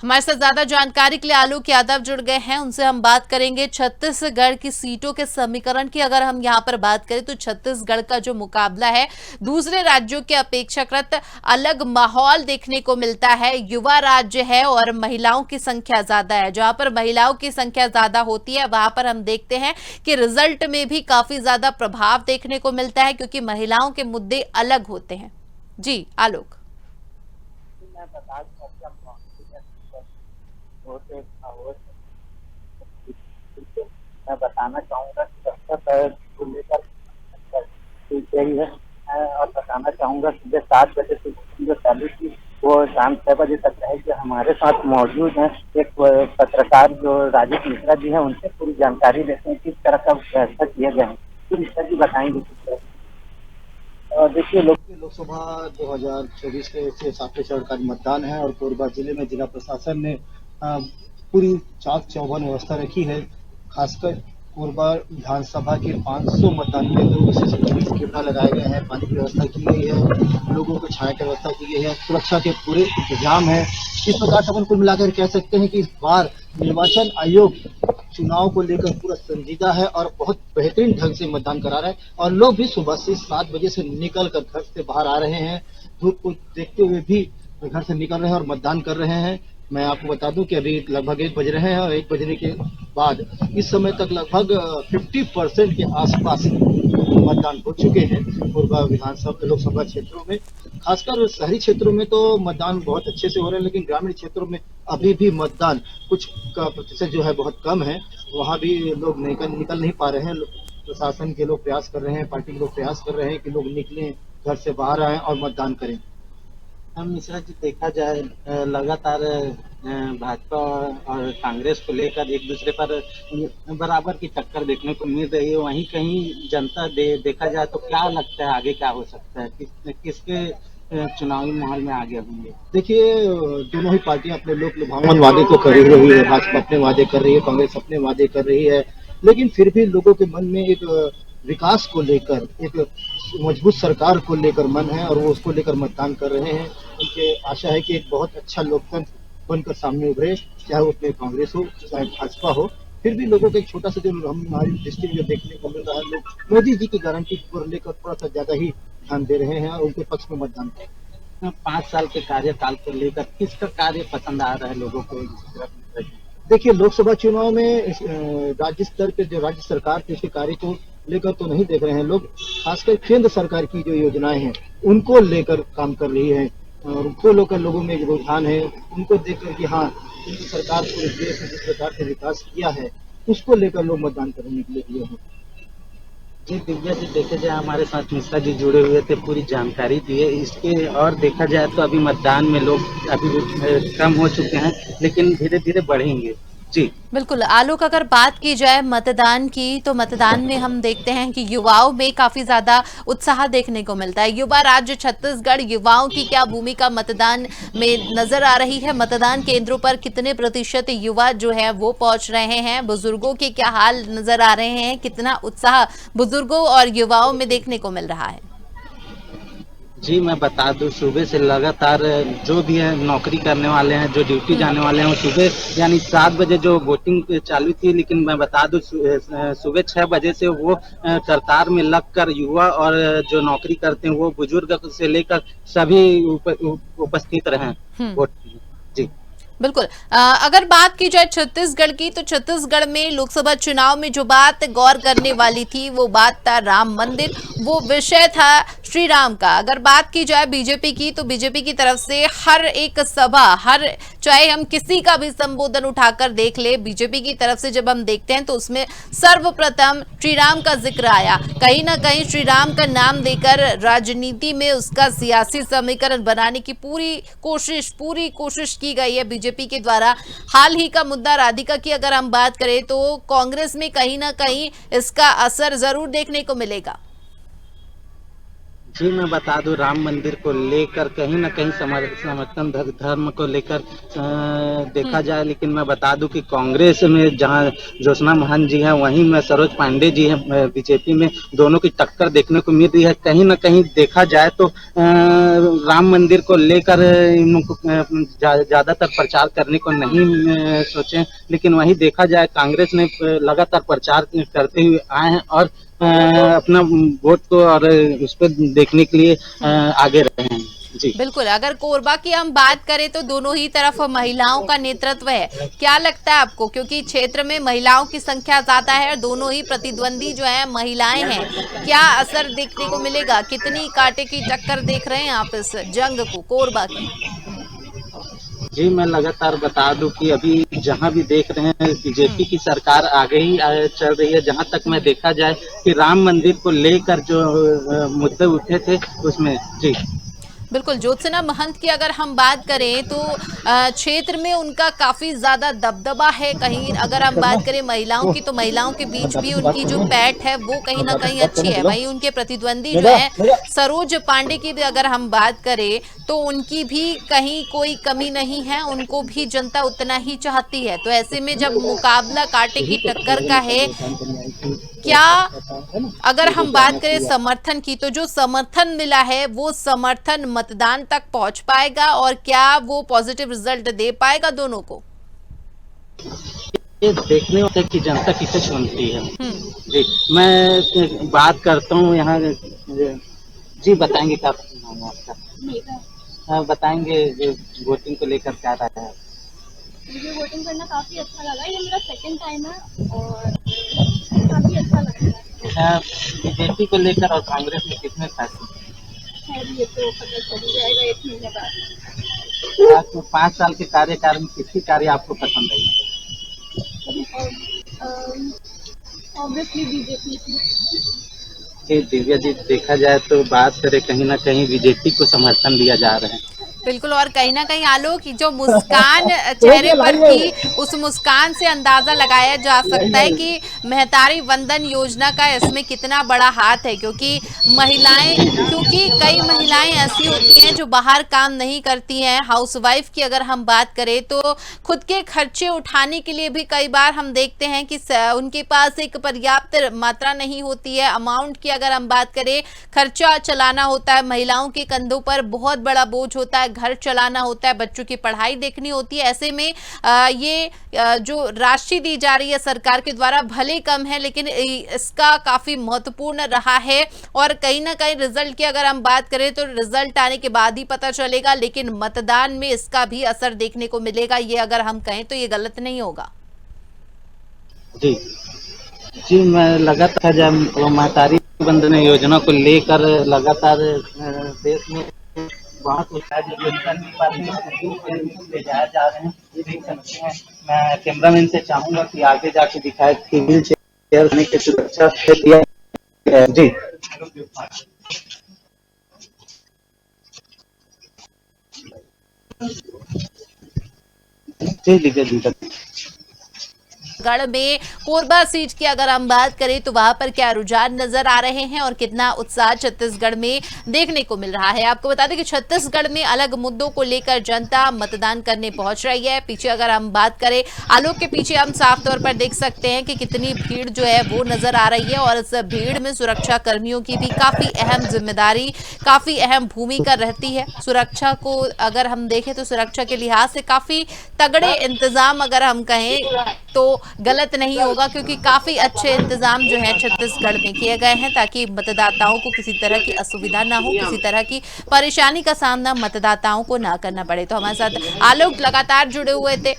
हमारे साथ ज्यादा जानकारी के लिए आलोक यादव जुड़ गए हैं, उनसे हम बात करेंगे। छत्तीसगढ़ की सीटों के समीकरण की अगर हम यहाँ पर बात करें तो छत्तीसगढ़ का जो मुकाबला है दूसरे राज्यों के अपेक्षाकृत अलग माहौल देखने को मिलता है। युवा राज्य है और महिलाओं की संख्या ज्यादा है। जहां पर महिलाओं की संख्या ज्यादा होती है वहां पर हम देखते हैं कि रिजल्ट में भी काफी ज्यादा प्रभाव देखने को मिलता है, क्योंकि महिलाओं के मुद्दे अलग होते हैं। जी आलोक। मैं बता दूं कि हम वोट मैं बताना चाहूंगा कि सबसे को लेकर गई है। और बताना चाहूंगा सुबह 7 बजे से जो चालू थी वो शाम 6 बजे तक रहेगी। हमारे साथ मौजूद हैं एक पत्रकार जो राजेश मिश्रा जी हैं, उनसे पूरी जानकारी लेते हैं किस तरह का फैसला किया गया है। तो मिश्रा जी बताएंगे किस तरह। देखिए लोकसभा 2024 के सातवें चरण का मतदान है और कोरबा जिले में जिला प्रशासन ने पूरी चाक चौबंद व्यवस्था रखी है। खासकर कोरबा विधानसभा के 500 मतदान केंद्रों में सीसीटीवी कैमरा लगाए गए हैं, पानी की व्यवस्था की गई है, लोगों को छाया की व्यवस्था की गई है, सुरक्षा के पूरे इंतजाम है। इस प्रकार से अपन कुल मिलाकर कह सकते हैं कि इस बार निर्वाचन आयोग चुनाव को लेकर पूरा संजीदा है और बहुत बेहतरीन ढंग से मतदान करा रहा है और लोग भी सुबह से 7 बजे से निकल कर घर से बाहर आ रहे हैं। धूप को देखते हुए भी घर से निकल रहे हैं और मतदान कर रहे हैं। मैं आपको बता दूं कि अभी लगभग 1 बज रहे हैं और 1 बजने के बाद इस समय तक लगभग 50% के आसपास मतदान हो चुके हैं पूर्वा विधानसभा लोकसभा क्षेत्रों में। खासकर शहरी क्षेत्रों में तो मतदान बहुत अच्छे से हो रहे हैं, लेकिन ग्रामीण क्षेत्रों में अभी भी मतदान कुछ का प्रतिशत जो है बहुत कम है। वहाँ भी लोग निकल नहीं पा रहे हैं। प्रशासन के लोग प्रयास कर रहे हैं, पार्टी के लोग प्रयास कर रहे हैं कि लोग निकलें, घर से बाहर आए और मतदान करें। हम मिश्रा जी देखा जाए लगातार भाजपा और कांग्रेस को लेकर एक दूसरे पर बराबर की टक्कर देखने को मिल रही है। वहीं कहीं जनता देखा जाए तो क्या लगता है आगे क्या हो सकता है, किसके चुनावी माहौल में आगे होंगे? देखिए दोनों ही पार्टियां अपने लोक लुभावन वादे तो कर ही रही है। भाजपा अपने वादे कर रही है, कांग्रेस अपने वादे कर रही है, लेकिन फिर भी लोगों के मन में एक विकास को लेकर, एक मजबूत सरकार को लेकर मन है और वो उसको लेकर मतदान कर रहे हैं। उनके आशा है कि एक बहुत अच्छा लोकतंत्र बनकर सामने उभरे, चाहे उसमें कांग्रेस हो चाहे भाजपा हो। फिर भी लोगों का एक छोटा सा जो हमारी दृष्टि में जो देखने को मिल रहा है, लोग मोदी जी की गारंटी को लेकर थोड़ा सा ज्यादा ही ध्यान दे रहे हैं और उनके पक्ष में मतदान कर रहे हैं। 5 साल के कार्यकाल को लेकर किसका कार्य पसंद आ रहा है लोगों को? देखिए लोकसभा चुनाव में राज्य स्तर पे जो राज्य सरकार के कार्य को लेकर तो नहीं देख रहे हैं लोग। खासकर केंद्र सरकार की जो योजनाएं हैं उनको लेकर काम कर रही है और उनको लेकर लोगों में रुझान है। उनको देखकर कि हाँ, केंद्र सरकार पूरे देश में जिस प्रकार से विकास किया है उसको लेकर लोग मतदान करने के लिए हैं। जी दिव्या जी, देखे जाए हमारे साथ मिश्रा जी जुड़े हुए थे, पूरी जानकारी दी है इसके। और देखा जाए तो अभी मतदान में लोग अभी कम हो चुके हैं, लेकिन धीरे धीरे बढ़ेंगे। जी बिल्कुल आलोक, अगर बात की जाए मतदान की तो मतदान में हम देखते हैं कि युवाओं में काफी ज्यादा उत्साह देखने को मिलता है। युवा राज्य छत्तीसगढ़, युवाओं की क्या भूमिका मतदान में नजर आ रही है? मतदान केंद्रों पर कितने प्रतिशत युवा जो है वो पहुंच रहे हैं? बुजुर्गों के क्या हाल नजर आ रहे हैं? कितना उत्साह बुजुर्गों और युवाओं में देखने को मिल रहा है? जी, मैं बता दूं, सुबह से लगातार जो भी है नौकरी करने वाले हैं, जो ड्यूटी जाने वाले हैं, वो सुबह यानी 7 बजे जो वोटिंग चालू थी, लेकिन मैं बता दूं सुबह 6 बजे से वो कतार में लगकर युवा और जो नौकरी करते हैं वो बुजुर्ग से लेकर सभी उपस्थित रहे हम्म। वोट। जी बिल्कुल। अगर बात की जाए छत्तीसगढ़ की तो छत्तीसगढ़ में लोकसभा चुनाव में जो बात गौर करने वाली थी वो बात था राम मंदिर, वो विषय था श्री राम का। अगर बात की जाए बीजेपी की तो बीजेपी की तरफ से हर एक सभा, हर चाहे हम किसी का भी संबोधन उठाकर देख ले, बीजेपी की तरफ से जब हम देखते हैं तो उसमें सर्वप्रथम श्री राम का जिक्र आया। कहीं ना कहीं श्री राम का नाम देकर राजनीति में उसका सियासी समीकरण बनाने की पूरी कोशिश की गई है बीजेपी के द्वारा। हाल ही का मुद्दा राधिका की अगर हम बात करें तो कांग्रेस में कहीं ना कहीं इसका असर जरूर देखने को मिलेगा। जी मैं बता दूं, राम मंदिर को लेकर कहीं ना कहीं समर्थन धर्म को लेकर देखा जाए, लेकिन मैं बता दूं कि कांग्रेस में जहां ज्योत्सना महंत जी हैं, वहीं में सरोज पांडे जी हैं बीजेपी में, दोनों की टक्कर देखने को मिल रही है। कहीं ना कहीं देखा जाए तो राम मंदिर को लेकर इनको ज्यादातर प्रचार करने को नहीं सोचे, लेकिन वहीं देखा जाए कांग्रेस ने लगातार प्रचार करते हुए आए हैं और अपना वोट को और उस पर देखने के लिए आगे रहे हैं। जी बिल्कुल, अगर कोरबा की हम बात करें तो दोनों ही तरफ महिलाओं का नेतृत्व है। क्या लगता है आपको, क्योंकि क्षेत्र में महिलाओं की संख्या ज्यादा है और दोनों ही प्रतिद्वंदी जो है महिलाएं हैं, क्या असर देखने को मिलेगा? कितनी कांटे की टक्कर देख रहे हैं आप इस जंग को, कोरबा की? जी मैं लगातार बता दूं कि अभी जहां भी देख रहे हैं बीजेपी की सरकार आगे ही चल रही है। जहां तक मैं देखा जाए कि राम मंदिर को लेकर जो मुद्दे उठे थे उसमें। जी बिल्कुल, ज्योत्सना महंत की अगर हम बात करें तो क्षेत्र में उनका काफी ज्यादा दबदबा है। कहीं अगर हम बात करें महिलाओं की, तो महिलाओं के बीच भी उनकी जो पैठ है वो कहीं ना कहीं अच्छी है। वहीं उनके प्रतिद्वंदी जो है सरोज पांडे की भी अगर हम बात करें तो उनकी भी कहीं कोई कमी नहीं है, उनको भी जनता उतना ही चाहती है। तो ऐसे में जब मुकाबला कांटे की टक्कर का है, क्या अगर हम बात करें समर्थन की, तो जो समर्थन मिला है वो समर्थन मतदान तक पहुंच पाएगा और क्या वो पॉजिटिव रिजल्ट दे पाएगा दोनों को? ये देखने होता है कि जनता किसे चुनती है। जी मैं बात करता हूँ यहाँ। जी बताएंगे क्या नाम है आपका? बताएंगे वोटिंग को लेकर क्या रहा है? मुझे वोटिंग करना काफी अच्छा लगा। ये मेरा सेकंड टाइम है और काफी अच्छा लगा है। बीजेपी को लेकर और कांग्रेस में कितने फैसले? ये तो पता चल जाएगा 1 महीने बाद। 5 साल के कार्यकाल में किसकी कार्य आपको पसंद आई? ऑब्वियसली बीजेपी। दिव्या जी, देखा जाए तो बात करें, कहीं ना कहीं बीजेपी को समर्थन दिया जा रहा है। बिल्कुल, और कहीं ना कहीं आलोक की जो मुस्कान चेहरे पर की, उस मुस्कान से अंदाजा लगाया जा सकता है कि महतारी वंदन योजना का इसमें कितना बड़ा हाथ है। क्योंकि कई महिलाएं ऐसी होती हैं जो बाहर काम नहीं करती हैं। हाउसवाइफ की अगर हम बात करें तो खुद के खर्चे उठाने के लिए भी कई बार हम देखते हैं कि उनके पास एक पर्याप्त मात्रा नहीं होती है अमाउंट की। अगर हम बात करें, खर्चा चलाना होता है, महिलाओं के कंधों पर बहुत बड़ा बोझ होता है, घर चलाना होता है, बच्चों की पढ़ाई देखनी होती है। ऐसे में जो राशि दी जा रही है सरकार के द्वारा भले कम है, लेकिन इसका काफी महत्वपूर्ण रहा है। और कहीं ना कहीं रिजल्ट की अगर हम बात करें तो रिजल्ट आने के बाद ही पता चलेगा, लेकिन मतदान में इसका भी असर देखने को मिलेगा। ये अगर हम कहें तो ये गलत नहीं होगा। जी जी मैं लगातार जब महतारी वंदन योजना को लेकर लगातार देश में बहुत ले जाया जा रहे हैं। ये देख सकते हैं। मैं कैमरामैन से चाहूंगा कि आगे जाके दिखाए कि व्हील चेयर की सुरक्षा दिया है। जी जी लीजिए। गढ़ में कोरबा सीट की अगर हम बात करें तो वहां पर क्या रुझान नजर आ रहे हैं और कितना उत्साह छत्तीसगढ़ में देखने को मिल रहा है? आपको बता दें कि छत्तीसगढ़ में अलग मुद्दों को लेकर जनता मतदान करने पहुंच रही है। पीछे अगर हम बात करें, आलोक के पीछे हम साफ तौर पर देख सकते हैं कि कितनी भीड़ जो है वो नजर आ रही है और इस भीड़ में सुरक्षा कर्मियों की भी काफी अहम जिम्मेदारी, काफी अहम भूमिका रहती है। सुरक्षा को अगर हम देखें तो सुरक्षा के लिहाज से काफी तगड़े इंतजाम अगर हम कहें तो गलत नहीं होगा, क्योंकि काफी अच्छे इंतजाम जो है छत्तीसगढ़ में किए गए हैं ताकि मतदाताओं को किसी तरह की असुविधा ना हो, किसी तरह की परेशानी का सामना मतदाताओं को ना करना पड़े। तो हमारे साथ आलोक लगातार जुड़े हुए थे।